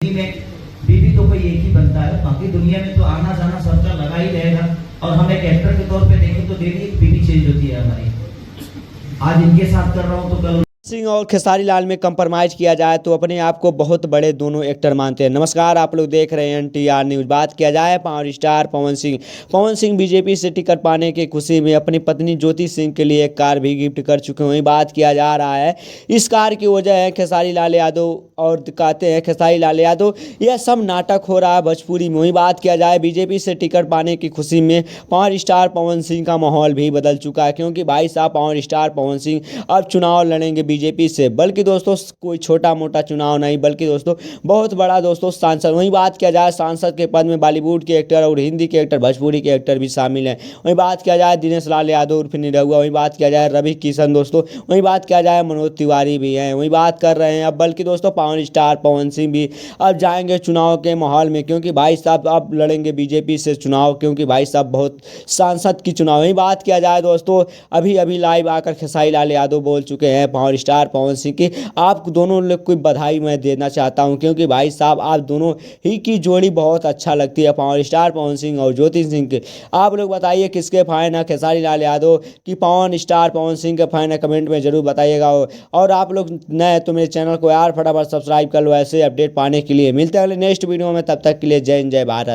में बीवी तो कोई एक ही बनता है, बाकी दुनिया में तो आना जाना सबका लगा ही रहेगा। और हम एक एक्टर के तौर पे देखें तो डेली एक बीवी चेंज होती है हमारी। आज इनके साथ कर रहा हूँ तो कल सिंह और खेसारी लाल में कंप्रोमाइज़ किया जाए तो अपने आप को बहुत बड़े दोनों एक्टर मानते हैं। नमस्कार, आप लोग देख रहे हैं एनटीआर न्यूज़। बात किया जाए power star Pawan Singh BJP से टिकट पाने की खुशी में अपनी पत्नी ज्योति सिंह के लिए एक कार भी गिफ्ट कर चुके हैं। वहीं बात किया जा रहा है इस कार की वजह है खेसारी लाल यादव, और कहते हैं खेसारी लाल यादव यह सब नाटक हो रहा है भोजपुरी में। वहीं बात किया जाए बीजेपी से टिकट पाने की खुशी में पावर स्टार पवन सिंह का माहौल भी बदल चुका है, क्योंकि भाई साहब पावर स्टार पवन सिंह अब चुनाव लड़ेंगे बीजेपी से। बल्कि दोस्तों कोई छोटा मोटा चुनाव नहीं, बल्कि दोस्तों बहुत बड़ा दोस्तों सांसद। वहीं बात किया जाए सांसद के पद में बॉलीवुड के एक्टर और हिंदी के एक्टर, भोजपुरी के एक्टर भी शामिल हैं। वहीं बात किया जाए दिनेश लाल यादव उर्फ निरहुआ, वहीं बात किया जाए रवि किशन दोस्तों, वहीं बात किया जाए मनोज तिवारी भी हैं। वहीं बात कर रहे हैं अब बल्कि दोस्तों पावर स्टार पवन सिंह भी अब जाएंगे चुनाव के माहौल में, क्योंकि भाई साहब अब लड़ेंगे बीजेपी से चुनाव, क्योंकि भाई साहब बहुत सांसद की चुनाव। वहीं बात किया जाए दोस्तों अभी अभी लाइव आकर खेसारी लाल यादव बोल चुके हैं पावर स्टार पवन सिंह की आप दोनों लोग को बधाई मैं देना चाहता हूं, क्योंकि भाई साहब आप दोनों ही की जोड़ी बहुत अच्छा लगती है, पावर स्टार पवन सिंह और ज्योति सिंह के। आप लोग बताइए किसके फैन है, खेसारी लाल यादव की पवन स्टार पवन सिंह के फैन है, कमेंट में जरूर बताइएगा। और आप लोग नए तो मेरे चैनल को यार फटाफट सब्सक्राइब कर लो ऐसे अपडेट पाने के लिए। मिलते हैं अगले नेक्स्ट वीडियो में, तब तक के लिए जय हिंद जय भारत।